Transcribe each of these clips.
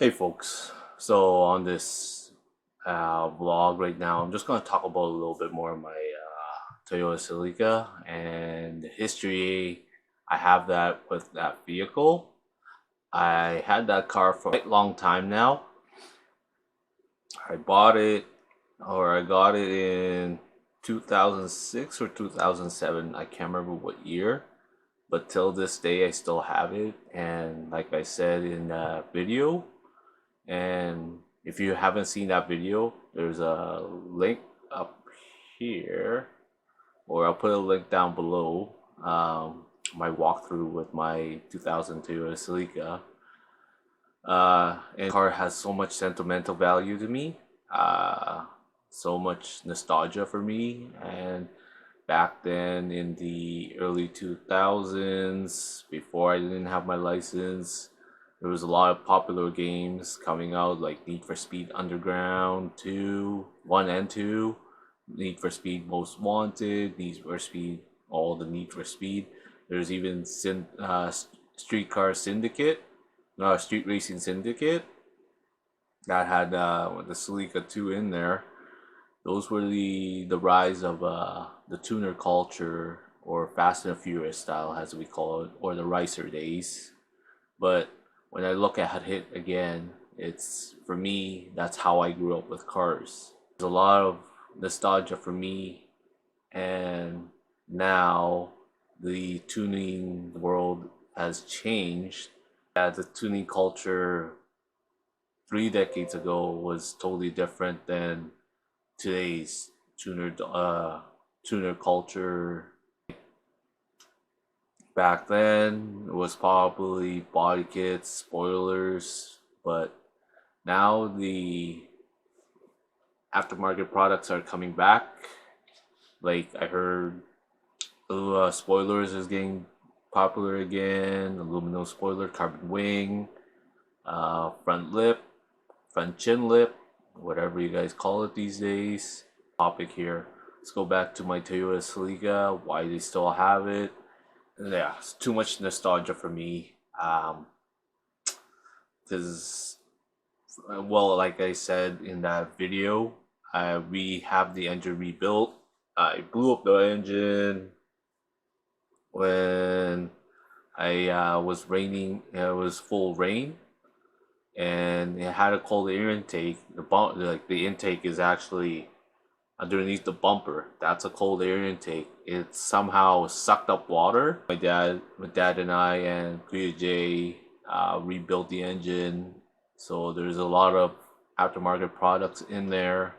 Hey folks, so on this vlog right now, I'm just going to talk about a little bit more of my Toyota Celica and the history I have that with that vehicle. I had that car for a quite long time now. I bought it or I got it in 2006 or 2007. I can't remember what year, but till this day I still have it. And like I said in the video, and if you haven't seen that video, there's a link up here, or I'll put a link down below. My walkthrough with my 2002 Celica. And the car has so much sentimental value to me, so much nostalgia for me. And back then in the early 2000s, before I didn't have my license, there was a lot of popular games coming out like Need for Speed Underground 2, 1 and 2, Need for Speed Most Wanted, Need for Speed, all the Need for Speed. There's even Streetcar Syndicate, Street Racing Syndicate that had the Celica 2 in there. Those were the rise of the tuner culture, or Fast and Furious style as we call it, or the racer days. But when I look at it again, it's, for me, that's how I grew up with cars. There's a lot of nostalgia for me, and now the tuning world has changed. The tuning culture 3 decades ago was totally different than today's tuner culture. Back then, it was probably body kits, spoilers, but now the aftermarket products are coming back. Like I heard, spoilers is getting popular again. Aluminum spoiler, carbon wing, front lip, front chin lip, whatever you guys call it these days. Topic here. Let's go back to my Toyota Celica. Why they still have it? Yeah, it's too much nostalgia for me. Because, well, like I said in that video, we have the engine rebuilt. I blew up the engine when I was raining. It was full rain, and it had a cold air intake. The intake is actually underneath the bumper. That's a cold air intake. It somehow sucked up water. My dad and I and Kuya J rebuilt the engine. So there's a lot of aftermarket products in there.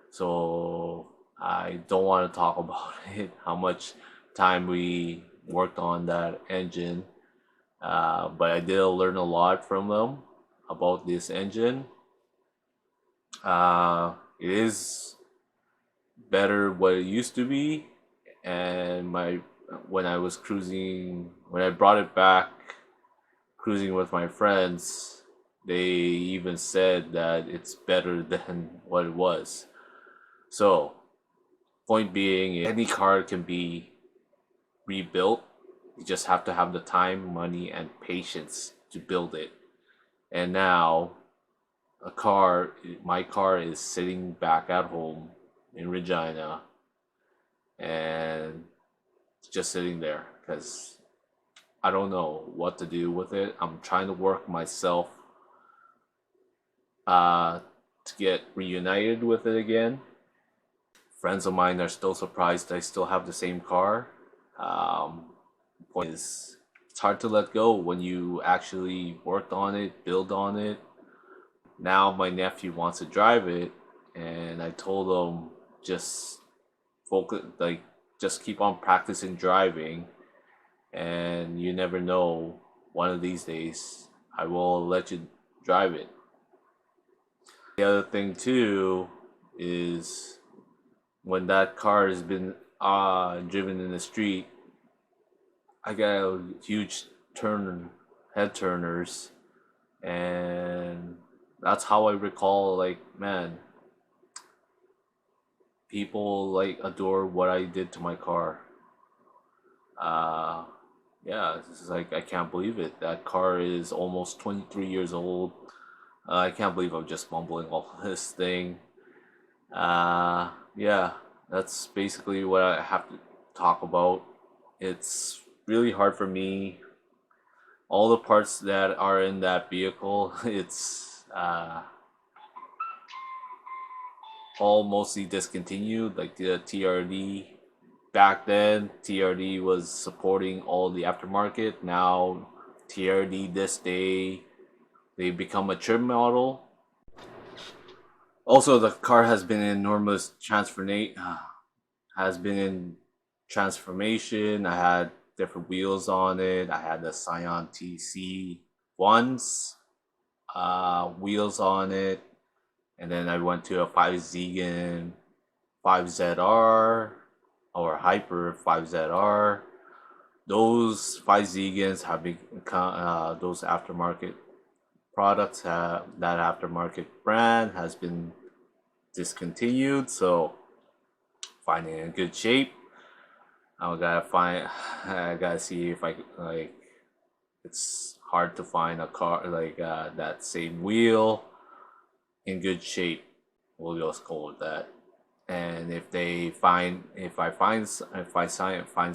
So I don't want to talk about it, how much time we worked on that engine. But I did learn a lot from them about this engine. It is better what it used to be, and when I was cruising, when I brought it back cruising with my friends, they even said that it's better than what it was. So point being, any car can be rebuilt. You just have to have the time, money, and patience to build it. And now my car is sitting back at home in Regina, and it's just sitting there because I don't know what to do with it. I'm trying to work myself to get reunited with it again. Friends of mine are still surprised I still have the same car. Point is, it's hard to let go when you actually worked on it, build on it. Now my nephew wants to drive it, and I told him, just focus, like, just keep on practicing driving, and you never know, one of these days I will let you drive it. The other thing too is, when that car has been driven in the street, I got huge head turners, and that's how I recall, like, man, people like adore what I did to my car. Yeah, this is like, I can't believe it. That car is almost 23 years old. I can't believe I'm just mumbling all this thing. Yeah, that's basically what I have to talk about. It's really hard for me. All the parts that are in that vehicle, it's all mostly discontinued, like the TRD. Back then, TRD was supporting all the aftermarket. Now, TRD this day, they become a trim model. Also, the car has been in enormous has been in transformation. I had different wheels on it. I had the Scion TC ones wheels on it, and then I went to a 5 5ZR or Hyper 5ZR. Those 5 Zegans have become those aftermarket products have that aftermarket brand has been discontinued, so finding in good shape. I gotta see if I like. It's hard to find a car like that same wheel in good shape. We'll just go with that. And if I find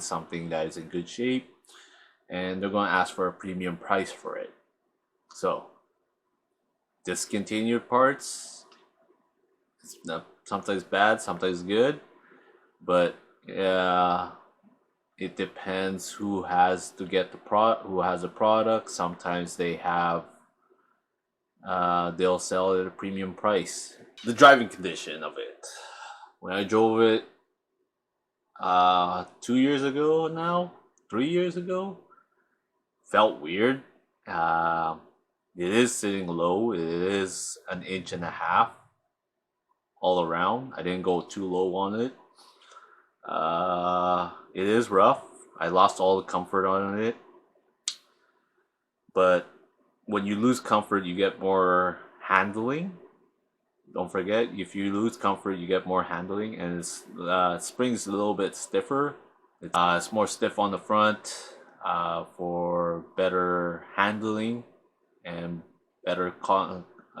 something that is in good shape, and they're gonna ask for a premium price for it. So discontinued parts, it's not, sometimes bad, sometimes good, but it depends who has to get who has a product. Sometimes they'll sell it at a premium price. The driving condition of it. When I drove it 2 years ago now, 3 years ago, felt weird. Uh, it is sitting low. It is an inch and a half all around. I didn't go too low on it. It is rough. I lost all the comfort on it. But when you lose comfort, you get more handling. Don't forget, if you lose comfort, you get more handling, and spring's a little bit stiffer. It's more stiff on the front for better handling and better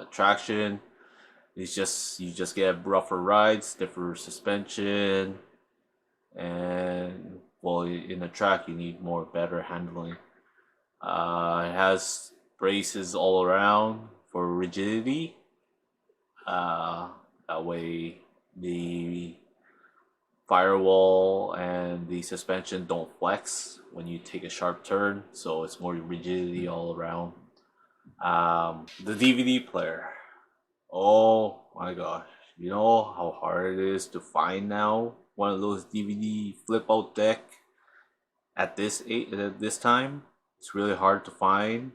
traction. You just get rougher rides, stiffer suspension, and well, in a track you need more better handling. It has braces all around for rigidity. That way the firewall and the suspension don't flex when you take a sharp turn, so it's more rigidity all around. The DVD player. Oh my gosh. You know how hard it is to find now one of those DVD flip out deck at this time. It's really hard to find,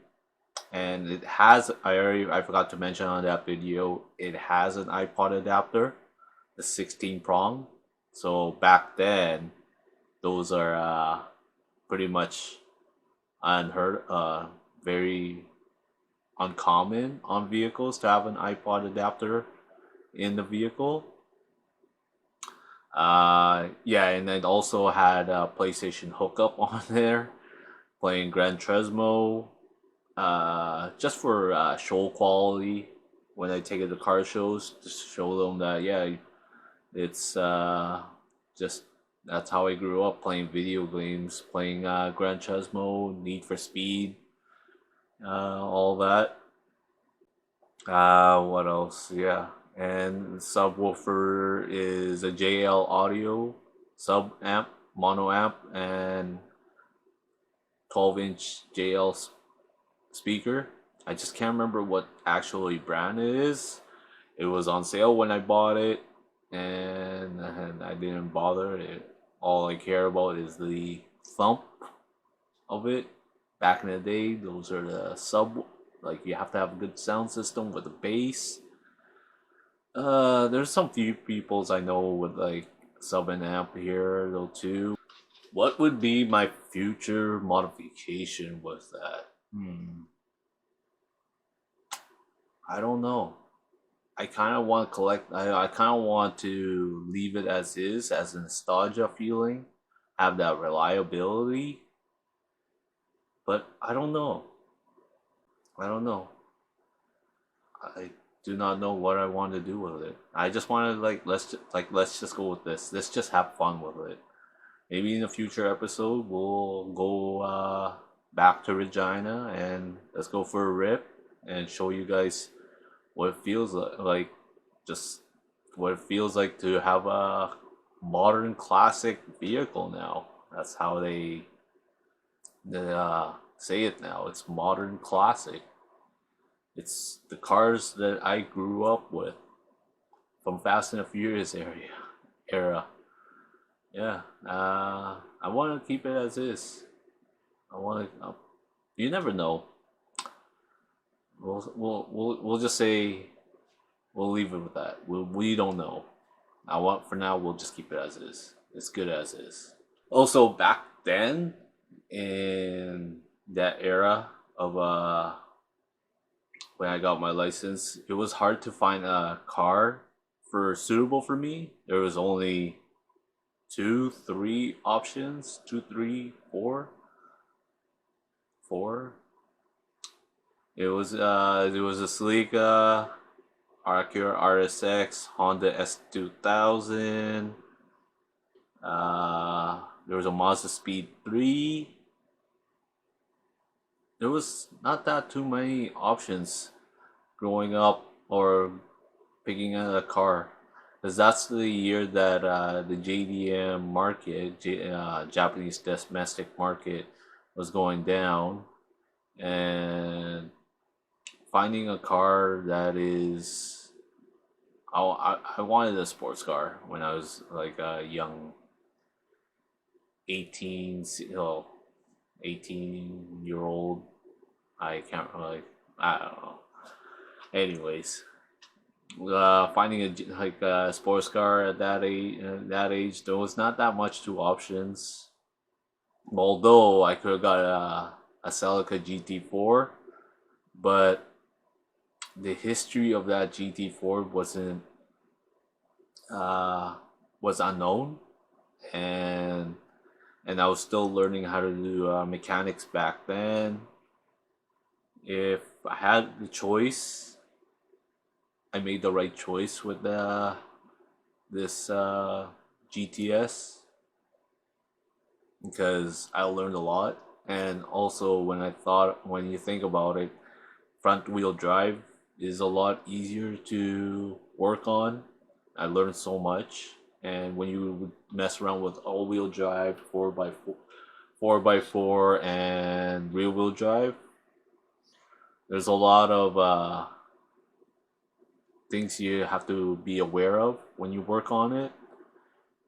and it has I forgot to mention on that video, it has an iPod adapter, the 16 prong. So back then, those are pretty much very uncommon on vehicles to have an iPod adapter in the vehicle. Yeah, and it also had a PlayStation hookup on there, playing Gran Turismo, just for show quality. When I take it to car shows, just to show them that yeah, it's just that's how I grew up playing video games, playing Gran Turismo, Need for Speed, all that. What else? Yeah, and subwoofer is a JL Audio sub amp, mono amp, and 12-inch JL speaker. I just can't remember what actually brand it is. It was on sale when I bought it, and I didn't bother. All I care about is the thump of it. Back in the day, those are the sub. Like you have to have a good sound system with a bass. There's some few peoples I know with like sub and amp here though too. What would be my future modification with that? I don't know. I kind of want to collect. I kind of want to leave it as is, as a nostalgia feeling, have that reliability. But I don't know. I don't know. I do not know what I want to do with it. I just want to let's just go with this. Let's just have fun with it. Maybe in a future episode we'll go back to Regina and let's go for a rip and show you guys what it feels like, just what it feels like to have a modern classic vehicle now. That's how they say it now. It's modern classic. It's the cars that I grew up with from Fast and the Furious era. Yeah, I want to keep it as is. I want to. You never know. We'll just say we'll leave it with that. We don't know. I want for now. We'll just keep it as is. It's good as is. Also, back then in that era of when I got my license, it was hard to find a car for suitable for me. There was only two, three options, two, three, four. It was a Celica, Acura RSX, Honda S2000. There was a Mazda Speed 3. There was not that too many options growing up or picking a car. Because that's the year that the JDM market, Japanese domestic market, was going down. And finding a car that is. I wanted a sports car when I was like a young 18, 18-year old. I can't really, I don't know. Anyways, finding a sports car at that age, there was not that much two options. Although I could have got a Celica GT4, but the history of that GT4 was unknown, and I was still learning how to do mechanics back then. If I had the choice, I made the right choice with this GTS because I learned a lot. And also, when you think about it, front wheel drive is a lot easier to work on. I learned so much. And when you mess around with all wheel drive, 4x4, and rear wheel drive, there's a lot of things you have to be aware of when you work on it,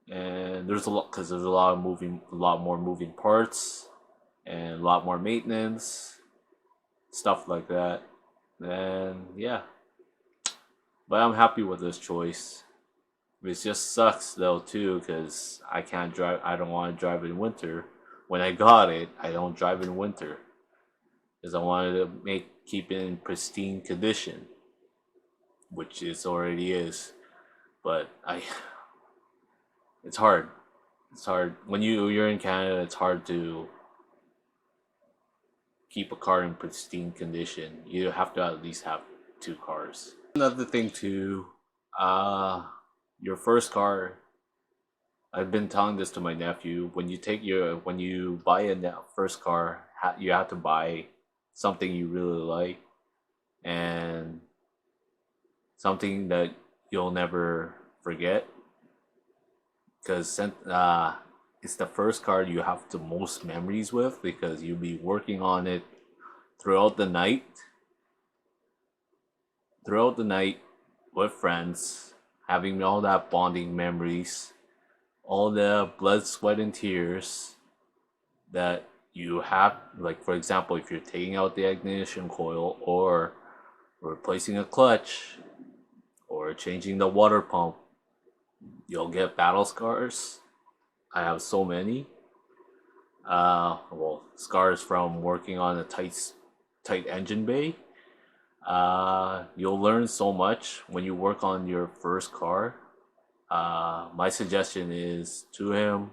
and there's a lot because there's a lot more moving parts, and a lot more maintenance, stuff like that. And yeah, but I'm happy with this choice. It just sucks though too because I can't drive. I don't want to drive in winter. When I got it, I don't drive in winter because I wanted to keep it in pristine condition, which it already is. But it's hard. It's hard when you're in Canada. It's hard to keep a car in pristine condition. You have to at least have two cars. Another thing too, your first car. I've been telling this to my nephew. When you buy a first car, you have to buy something you really like and something that you'll never forget because it's the first car you have the most memories with because you'll be working on it throughout the night with friends, having all that bonding memories, all the blood, sweat, and tears that you have. Like, for example, if you're taking out the ignition coil or replacing a clutch or changing the water pump, you'll get battle scars. I have so many. Scars from working on a tight engine bay. You'll learn so much when you work on your first car. My suggestion is to him,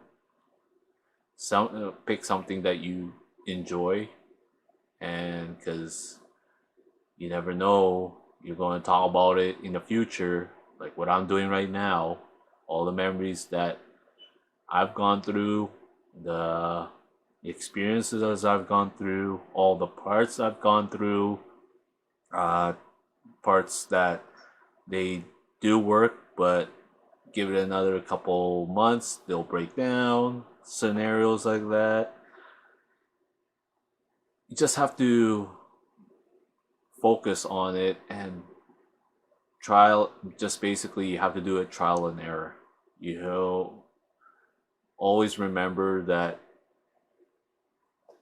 pick something that you enjoy, and because you never know You're going to talk about it in the future, like what I'm doing right now, all the memories that I've gone through, the experiences I've gone through, all the parts I've gone through, uh, parts that they do work, but give it another couple months, they'll break down, scenarios like that. You just have to focus on it and trial, just basically you have to do it trial and error. You know, always remember that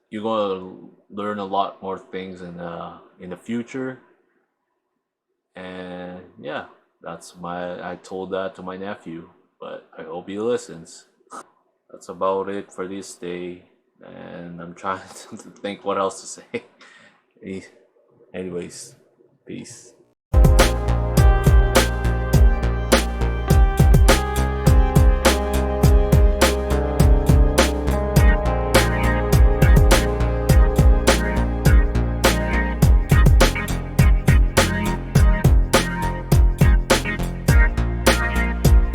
you're going to learn a lot more things in the future. And yeah, that's my I told that to my nephew, but I hope he listens. That's about it for this day, and I'm trying to think what else to say. Anyways, peace.